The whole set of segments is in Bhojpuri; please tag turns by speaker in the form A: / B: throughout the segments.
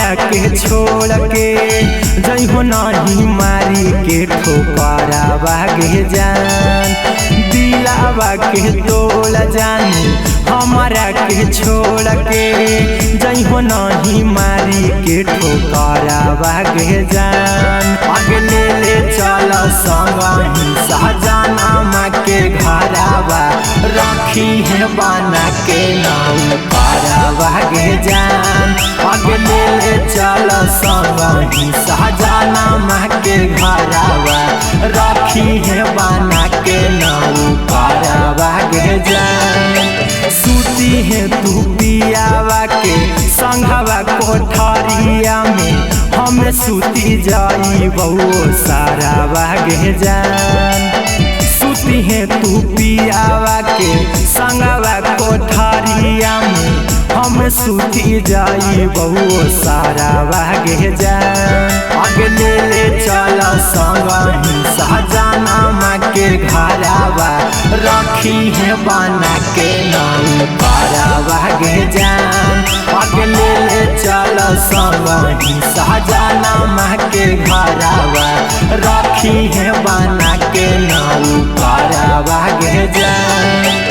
A: हमरा के छोड़ के जइहो नहीं मारी के ठोकरावा गे जान। दिलावा के तोड़ जानी हमरा के छोड़ के जइहो नहीं मारी के ठोकरावा गे जान। अगले ले चल संगही सहजनमा के घरावा रखी है बना के नाउ पारावा गे जान। अगले ले चल संगही सहजनमा के घरावा रखी है बना के नाउ पारावा गे जान। सूती है तू पियावा के संघवा कोठरिया में हम सूती जाई बहु सारावा गे जान। सूती है तू पियावा के संगवा कोठरिया में हम सूती जाई बहु सारावा गे जान। अगले ले चल संगही सहजनमा के घरावा रखी है बना के नाउ पारावा गे जान। अगले ले चल संगही सहजनमा के घरावा रखी है बना के नाउ पारावा गे जान।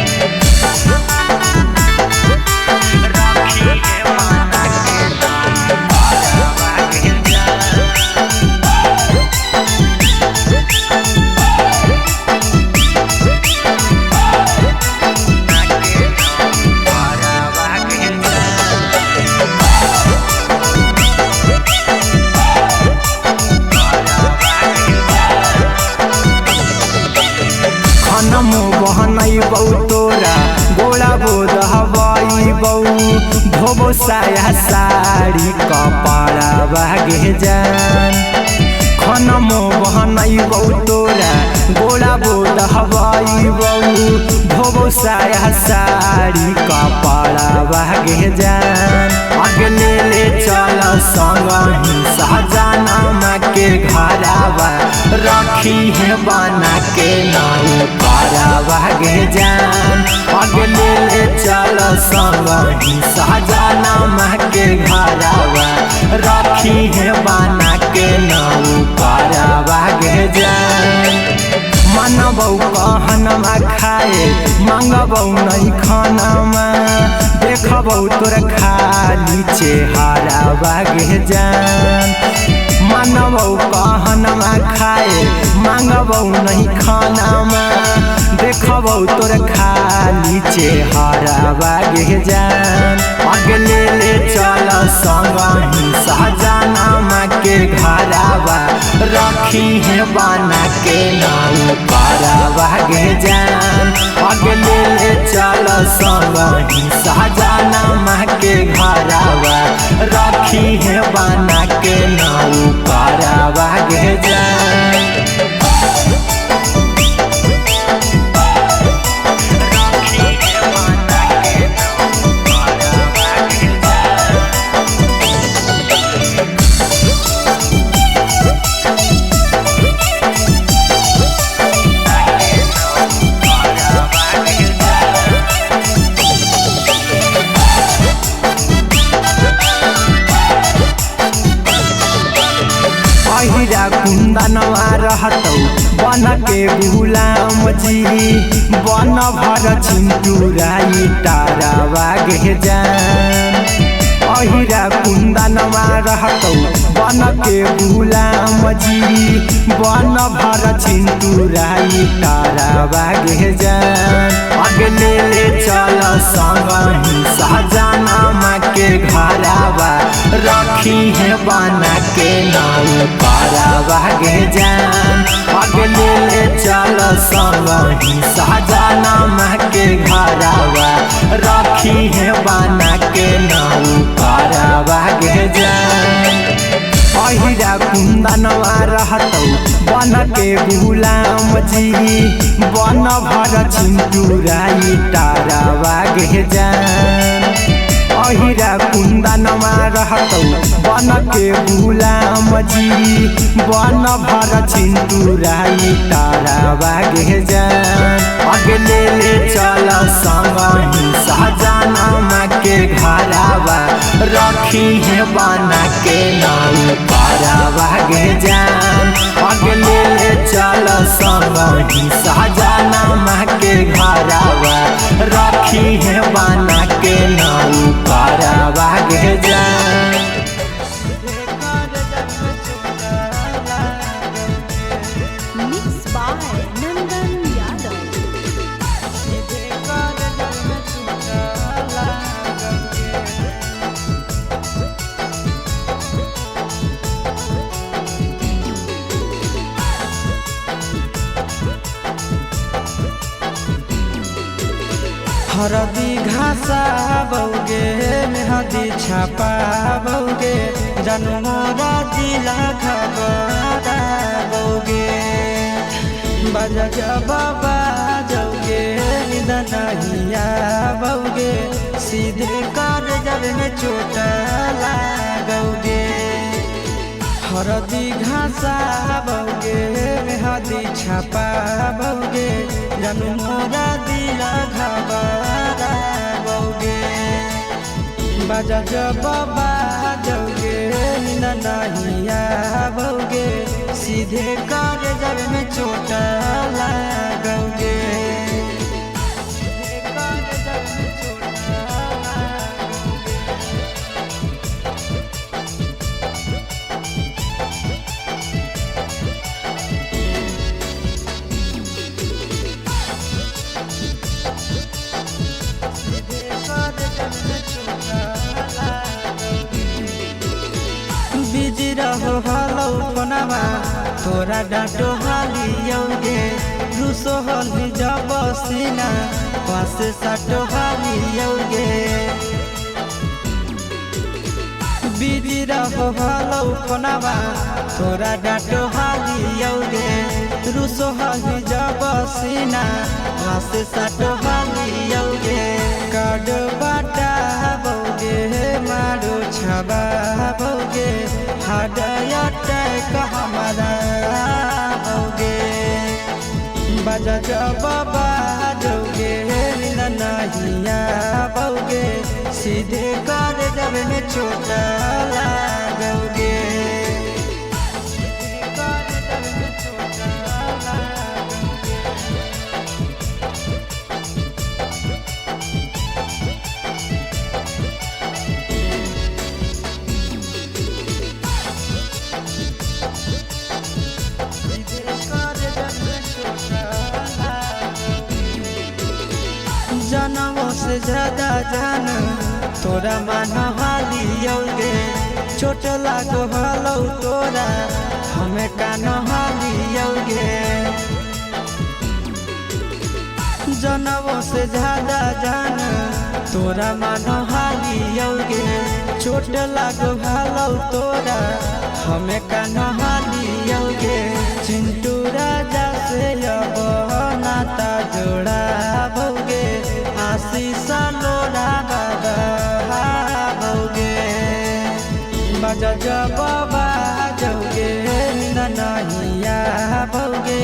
A: खनमो बहनई बौ तोरा गोला बोध हवाई बौ धोबो साया साड़ी कपड़ावा गे जान। खनमो बहनई बौ तोरा गोला बोध हवाई बौ धोबो साया साड़ी कपड़ावा गे जान। अगले ले चल संगही सहजनमा के घरावा रखी है बना के नाउ पारावा गे जान। अगले ले चल संगही सहजनमा के घरावा रखी है बना के नाउ पारावा गे जान। मनबौ कहनमा खाए मांगबौ नहीं खानमा देखबौ तोर खाली चेहरावा गे जान। मनबौ कहनमा खाए मांगबौ नहीं खानामा देखबौ तोर खाली चेहरावा गे जान। अगले ले चल संगही सहजनमा के घरावा रखी है बना के नाउ पारावा गे जान। अगले ले चल संगही सहजनमा के घरावा रखी है बना के नाउ पारावा गे जान। अहिरा कुंदनवा रहतौ बन के गुलाम जी बन भर चिंटूराई तारावा गे जान। अहिरा कुंदनवा रहतौ बन के गुलाम जी बन भर चिंटूराई तारावा गे जान। अगले ले चल संगही सहजनमा के घरावा रखी है बना के नाउ पारावा गे जान। अगले ले चल संगही सहजनमा के घरावा रखी है बना के नाउ पारावा गे जान। अहिरा कुंदनवा रहतौ बन के गुलाम जी बन भर चिंटूराई तारावा गे जान। अहिरा कुंदनमा रहतौ बन के गुलाम जी बन भर चिंटू राई तारा बागे जान अगले ले चल संग ही सहजनमा के घरावा रखी है बना के नाउ पारा बागे जान अगले ले चल संग ही सहजनमा के घरावा रखी है बना के नाउ पारा बागे जान
B: Mixed by Nandan Yadav.
C: हरदी घासा बौगे मेहदी छापा बौगे जनमोरा जिला खबरा बौगे बजा बाबा जौगे निदनहिया बौगे सीधे कर जब में चोट लागोगे हरदी घासा बौगे मेहदी छापा बौगे जनमोरा दिला घबरा बौगे बजा बाबा जौगे नहिया बौगे सीधे कर जब में चोट लागोगे बिजी रहो हलो फोनमा तोरा डांटो हालियोगे रूसो हली जब सीना पास सटो हालियोगे बिजी रहो हलो फोनमा तोरा डांटो हालियोगे रूसो हली जब सीना पास सटो हालियोगे काड बाटा बौगे मारो छबा बौगे हाडया टैक हमारा बौगे बजा बाबा जौगे नहिया बौगे सीधे कर जब में चोट लागोगे जनमों से ज्यादा जान तोरा मान हालियोगे चोट लागो हलो तोरा हमें कान हालियोगे जनमों से ज्यादा जान तोरा मान हालियोगे चोट लागो हलो तोरा हमें कान हालियोगे चिंटू राजा से अब नाता जोड़ा बौगे आशीष लोड़ा बौगे बजा बाबा जौगे नहिया बौगे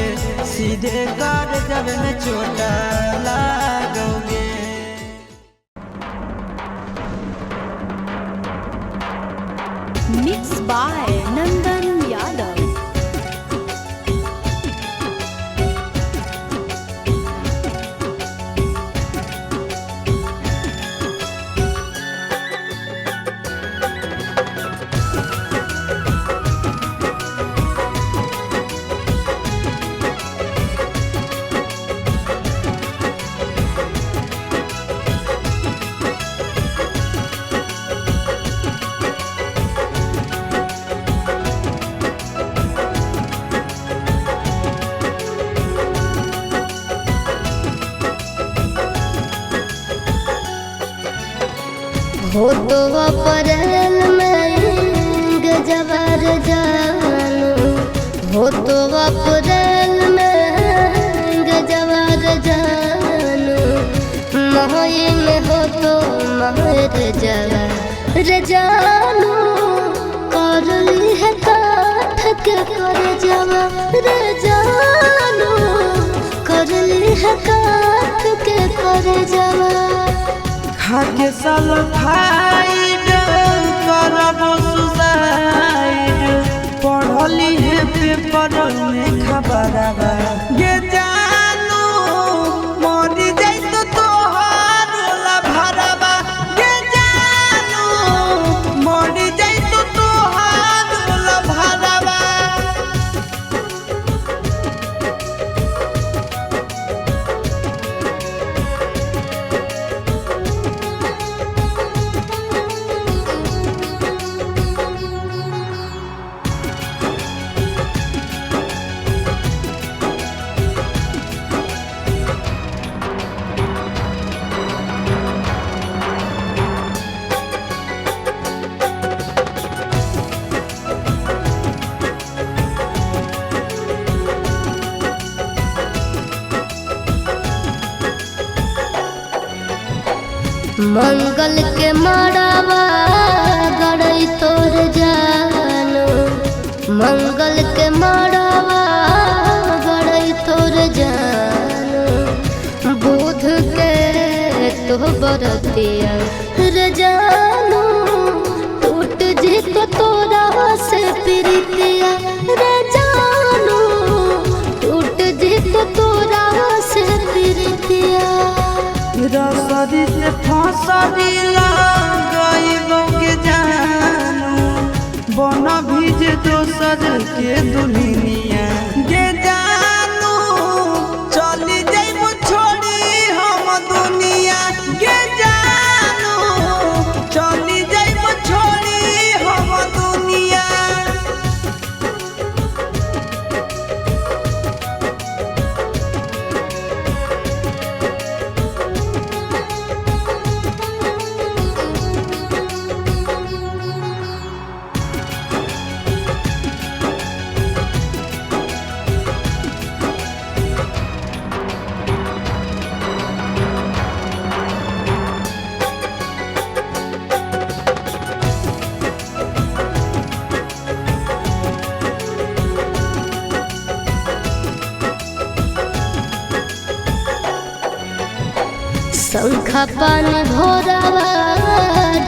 C: सीधे कर जब में चोट लागोगे
B: Mixed by Nandan Yadav.
D: हो तो अप्रैल में गजबर जानू हो तो अप्रैल में गजबर जानू मई में हो तो महर जवा रे जानू करली है काठ के कर जवा रे जानू करली है काठ के कर जवा
C: खाके सल्फाइड करबो सुसाइड पढ़ली है पेपर में खबरवा ये जानू मरी जाई तो तोहार ला भरवा ये जानू मरी जाई तो तोहार ला भरवा
D: मंगल के मड़ावा गड़ई तोर जानू मंगल के मड़ावा गड़ई तोर जानू बुध के तो बरतिया रे जानू टूट जी तो तोरा से प्रीतिया रे जानू टूट जी तो तोरा से प्रीतिया
C: रसरी से फसरी लगाइबो के जानू बन भीजे दोसर के दुल्हनिया गे जानू चली जाइबो छोड़ी हम दुनिया गे जानू चली जाइबो छोड़ी हम दुनिया
D: शंखा पानी भोरावा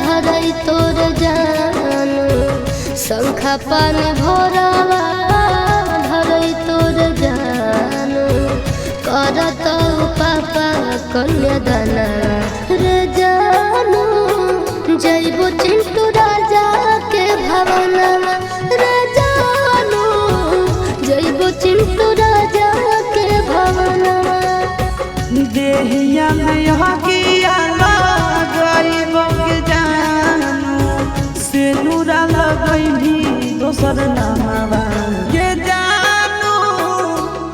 D: धरई तोर जानू शंखा पानी भोरावा धरई तोर जानू करत पापा कन्यादाना रे जानू जइबो चिंटू राजा के भवनवा रे जानू जइबो चिंटू राजा के भवनवा
C: देहिया में हकिया लगाइबो के जानू से नूरा लगई भी दोसर नामवा के जानू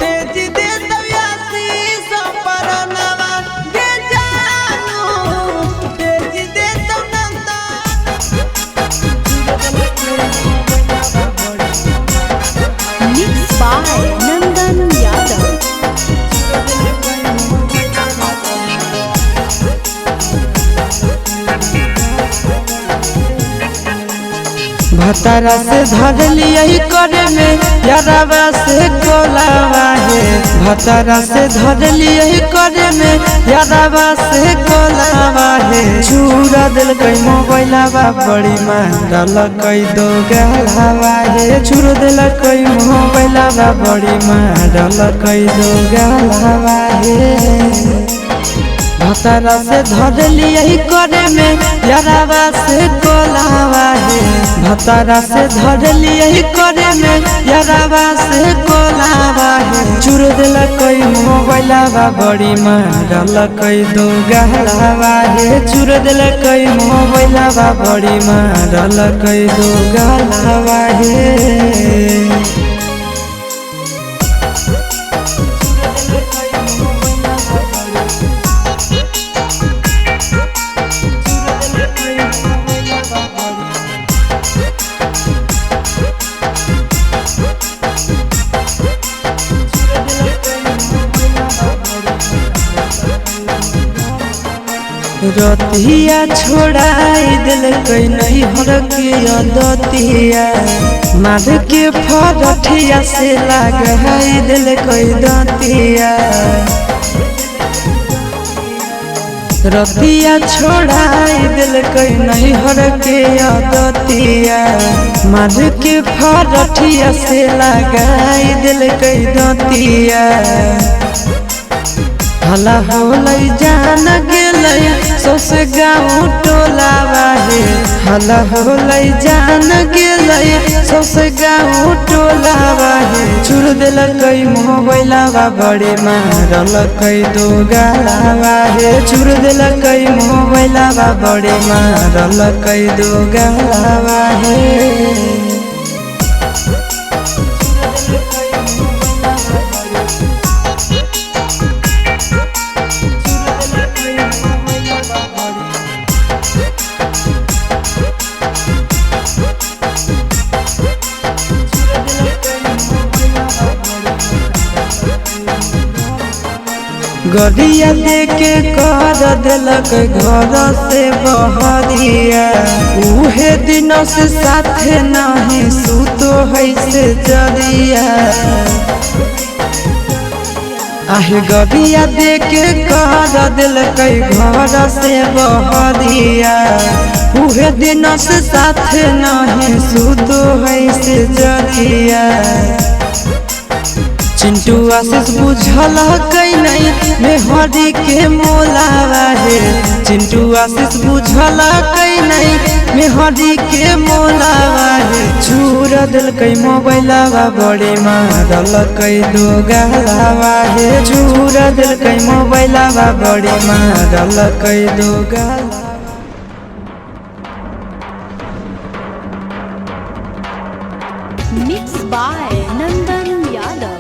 C: तेज दे दयासी सपरनवा के जानू तेज दे दनंदा
B: Mixed by Nandan Yadav.
C: भतारा से धर लिया करे में यारावा से कोलावा है भतारा से धर लिया करे में यारावा से कोलावा है चूरा दिल कई मोबाइलावा बड़ी मारल कई दो गलावा है चूर दिल कई मोबाइलावा बड़ी मारल कई दो गलावा है भतारा से धर लिया करे में यारावा से कोलावा है भतारा से धर लिया करे में यारावा से कोलावा है चूर दिल कई मोबाइलावा बड़ी मारल कई दो गलावा है चूर दिल कई मोबाइलावा बड़ी मारल कई दो गलावा है रतिया छोड़ाई दिल कई नहीं हर के अदतिया मार के फरठिया से लगाई दिल कई दतिया रतिया छोड़ाई दिल कई नहीं हर के अदतिया मार के फरठिया से लगाई दिल कई दतिया हला होलै जान गेलै सौसे गाँव टोला बाहे हला होलै जान गेलै सौसे गाँव टोला बाहे छुड़ दिलकै मोबाइलवा बड़े मारलकै दो गाला बाहे छुड़ दिलकै मोबाइलवा बड़े मारलकै दो गाला बाहे गरिया देके कर दिलक घर से बहरिया उहे दिन से साथे नहीं सुतो है से जरिया आहे गरिया देके कर दिलक घर से बहरिया उहे दिन से साथे नहीं सुतो है से जरिया चिंटू आशीष बुझल कई नहीं मेहरी के मोलावा है चिंटू आशीष बुझल कई नहीं मेहरी के मोलावा है छुड़ दिल कई मोबाइलवा बड़े मारल कई दो गालावा है छुड़ दिल कई मोबाइलवा बड़े मारल कई दो गाला
B: Mixed by Nandan Yadav.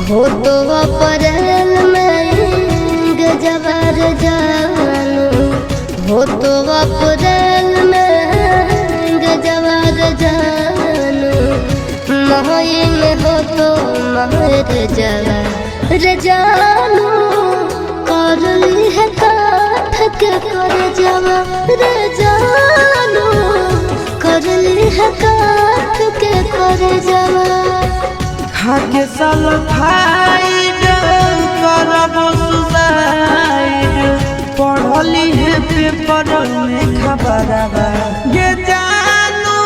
D: हो तो अप्रैल में गजबर जानू हो तो अप्रैल में गजबर जानू मई में हो तो महर जवर जानू कर ली है काठ के कर जवर जानू कर ली है काठ के कर जवर
C: खाके सल्फाइड करब सुसाइड पढ़ली है पेपर में खबरवा ये जानू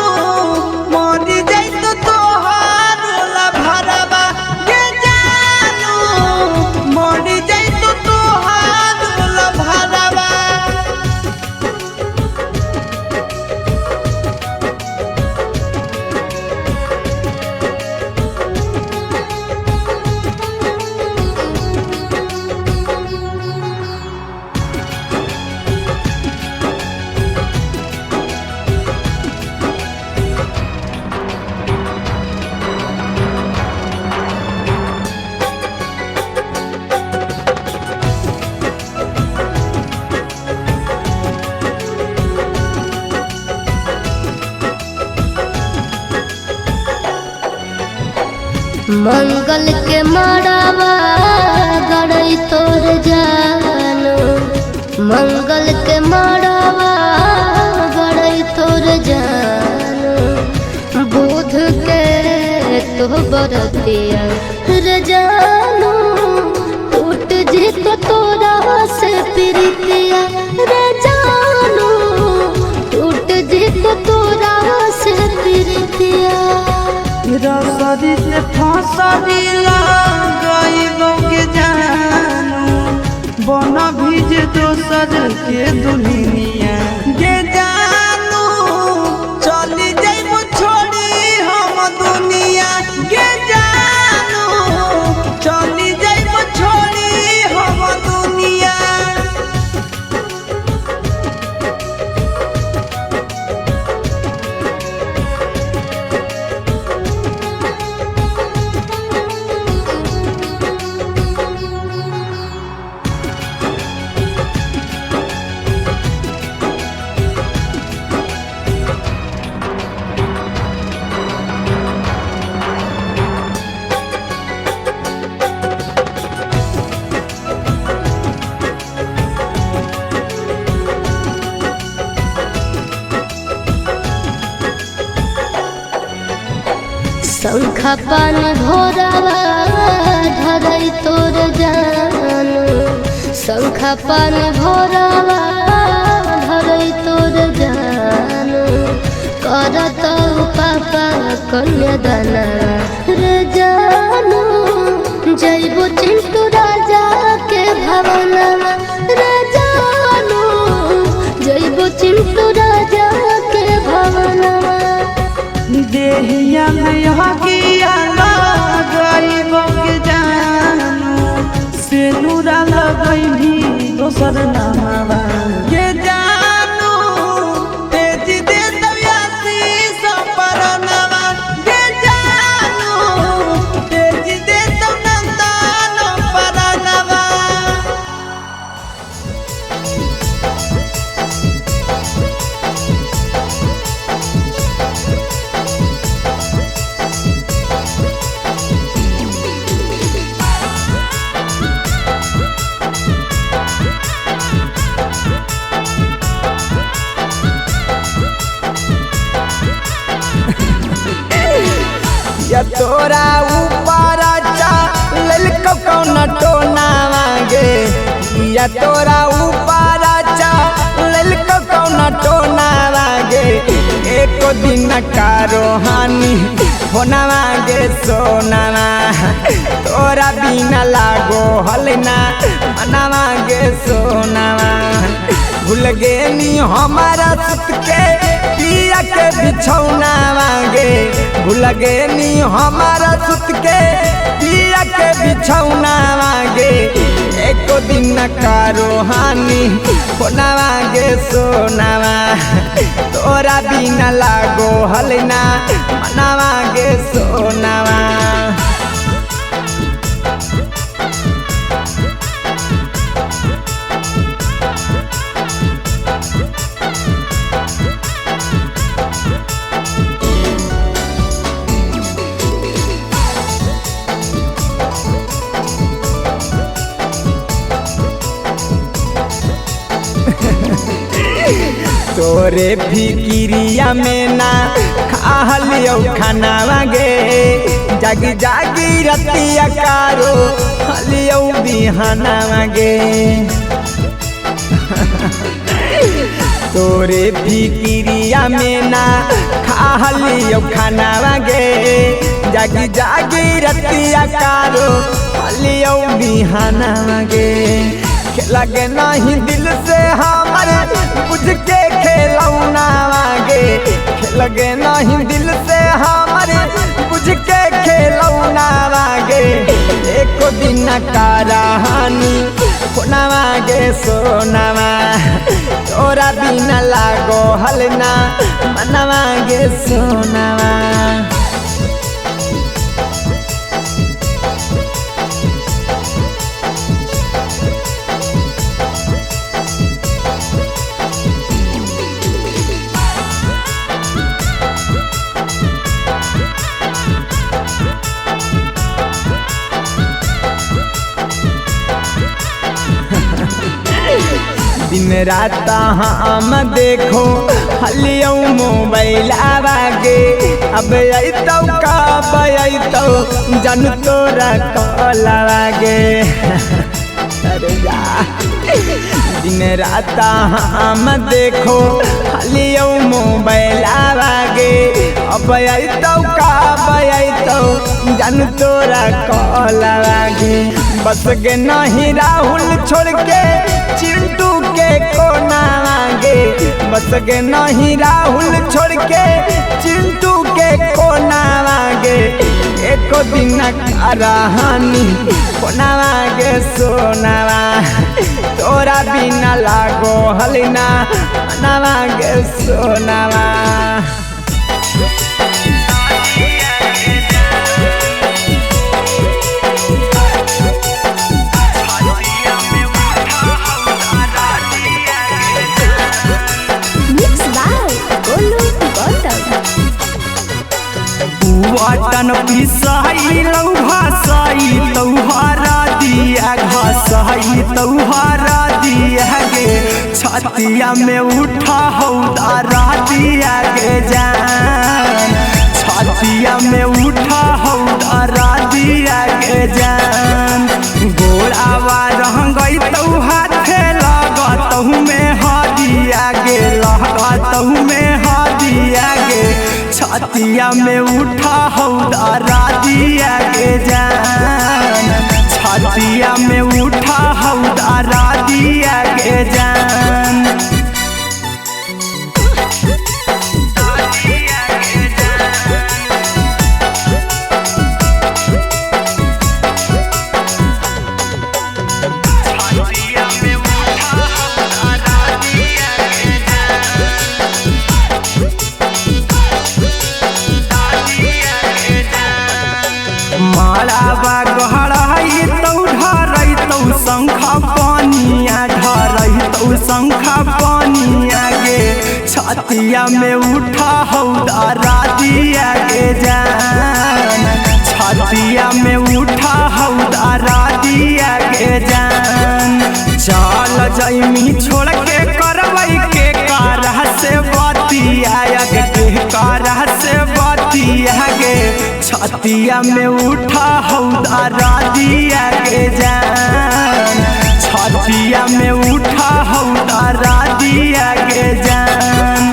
C: मरी जाई तो तोहार भरवा ये जानू मरी जाई तो तोहार भरवा
D: मंगल के मड़ावा गड़ई तोर जानू मंगल के मड़ावा गड़ई तोर जानू बुध के तो बरतिया रे जानू टूट जी तो तोरा से प्रीतिया रे जानू टूट जी तो तोरा से प्रीतिया
C: रसरी से फसरी गईबो के जानू बन भीज दोसर के दुनिया गे जानू चली जाइबो छोड़ी हम
D: शंखा पान भोरावा धरई तोर जानू शंखा पान भोरावा धरई तोर जानू करत पापा कन्यादाना रे जानू जइबो चिंटू राजा के भवनवा रे जानू जइबो चिंटू राजा के भवनवा
C: देहिया में हकिया गरीब के जानू से नूरा लगई दोसर नामवा के जानू तेज दे दयासी सपरनवा के जानू तेज दे तनंतन परनवा।
A: या तोरा ऊपर चल कौन टोना मांगे या तोरा ऊपर चल कौन टोना मांगे एक दिन का रोहानी होना मांगे सोना तोरा बिना लागो हलना मना मांगे सोना भूल गे नी हमारा सुत के पिया के बिछौना मांगे भूल गे नी हमारा सुत के पिया के बिछौना मांगे एक दिन का रोहानी होना मांगे सोना तोरा बिना लागो हलना मना मांगे सोना। तोरे फिकिरिया में ना खालियो खाना मांगे जागी जागी रतिया कारो हलियो बिहाना मांगे तोरे फिकिरिया में ना खालियो खाना मांगे जागी जागी रतिया कारो हलियो बिहाना मांगे लगे नहीं दिल से हमारे बुझ के खेलौना मांगे लगे नहीं दिल से हमारे बुझ के खेलौना मांगे एक दिन का रहानी होना मांगे सोना तोरा बिना लागो हलना मना मांगे सोना। दिन रात हम देखो हलियो मोबाइल आवागे अब अतौ कब अतौ जानू तोरा कॉल आवागे अरे जा दिन रात हम देखो हलियो मोबाइल आवागे अब अतौ कब अतौ जानू तोरा कॉल आवागे बस गे नहीं राहुल छोड़ के चिंटू के कोना मांगे बस गे नहीं राहुल छोड़ के चिंटू के कोना मांगे एक दिन का रहानी कोना मांगे सोना तोरा बिना लागो हलना मना मांगे सोना। बटन पिसाई भाषाई तौहारा दिया घसाई तौहारा दिया गे छतिया में उठा हौदारा दिया गे जान छतिया में उठा हौदा दिया के जान गोड़ावा रहंगई तौ हाथे लगतहु में हदिया गे लगतहु में हदिया गे छतिया में उठा हौदा दिया के जान छतिया में उठा हौदा दिया के जान मालाबा गहराई तौ ढरई तौ शंखा पानिया ढरई तौ शंखा पानिया गे छतिया में उठा हौदा दिया के जान छतिया में उठा हौदा दिया के जान चल जैमी छोड़ के करवई के कारह से बतिया के कारह से बतिया गे छतिया में उठा हौदा दिया के जान छतिया में उठा हौदा दिया के जान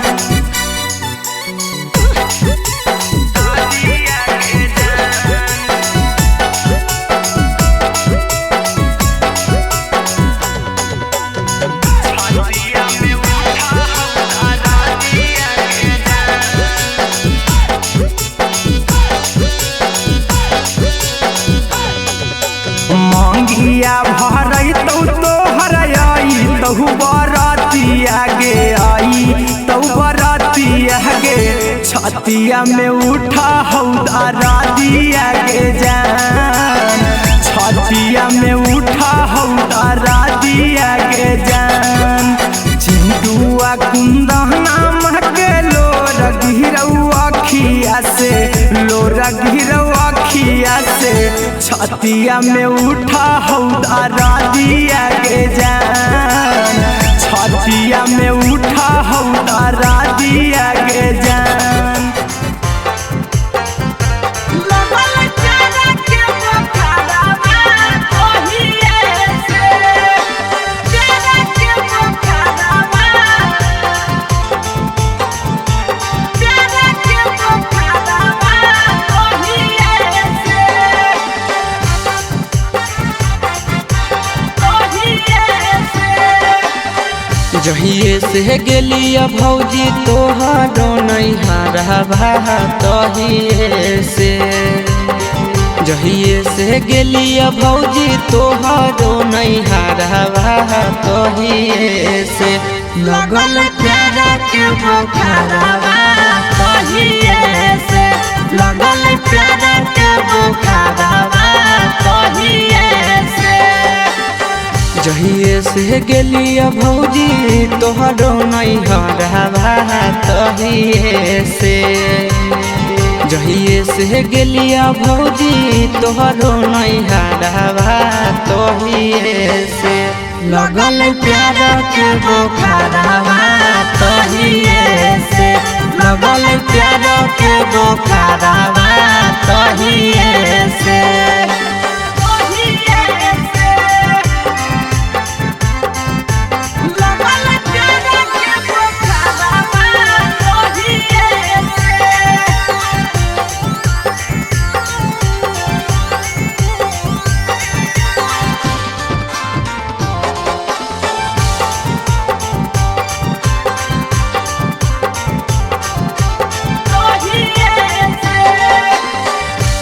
A: मंगिया भरई तौ तोहर आई तहु बरातिया गे आई तौ बरातिया गे छतिया में उठा हौदा दिया के जान छतिया में उठा हौदा दिया के जान चिंटुआ कुंदना महके लोर गिरौ अखिया से लोर गिरौ अखिया से छतिया में उठा हौदा दिया के जान छतिया में उठा हौदा दिया के जान
C: जहिए से गेलिया भौजी तोहरो नैहरवा तहिए से जहिए से गेलिया भौजी तोहरो नैहरवा तहिए से लगल प्यारा के बुखारवा तहिए से लगल प्यारा के बुखारवा तहिए से जहिए से गेलिया भौजी तोहरो नैहरवा तहिए से जहिए से गेलिया भौजी तोहरो नैहरवा तहिए से लगल प्यार के बुखारवा तहिए से लगल प्यार के बुखारवा तहिए से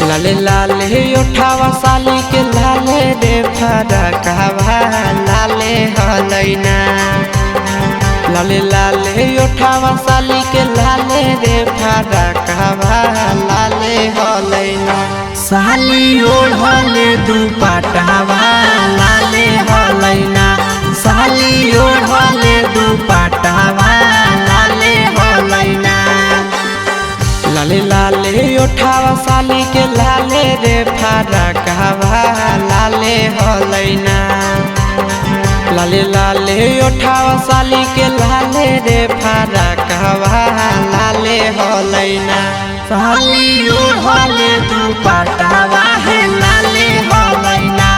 C: लाले लाले उठावा साली के लाले रे फरकवा लाले हलैना लाले लाले उठावा साली के लाले रे फरकवा लाले हलैना साली ओढ़ले दुपट्टावा लाले हलैना साली ओढ़ले दुपट्टावा लाले हलैना लाले लाले उठावा साली के लाले रे फरकवा लाले हलैना लाले लाले उठावा साली के लाले रे फरकवा लाले हलैना साली ओढ़ले दुपट्टावा है लाले हलैना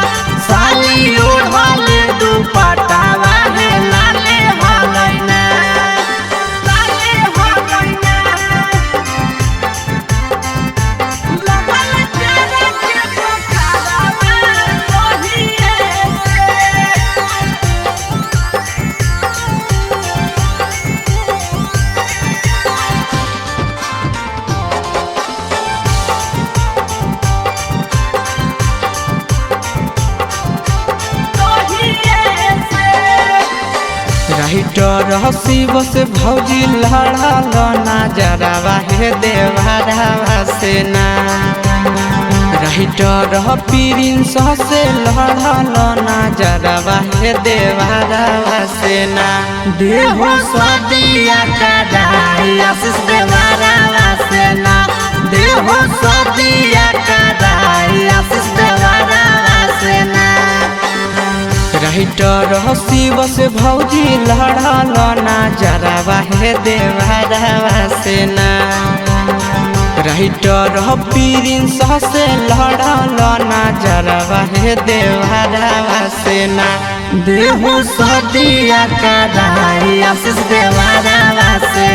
C: साली ओढ़ले दुपट्टावा है लाले हलैना लाले हलैना लगल तेरे के पोखरावा लोहिए राइटर हसी बस भौजी लड़ल ना जरावा हे देवरावा से ना राइटर प्रिंस से लड़ल ना जरावा हे देवरावा से ना देहो सदिया कदाई आशीष देवरावा से ना देहो सदिया कदाई आशीष देवरावा से ना राइटर हसी बस भौजी लड़ल ना जरावा हे देवरावा से ना राइटर प्रिंस से लड़ल ना जरावा हे देवरावा से ना देहो सदिया कदाई आशीष देवरावा से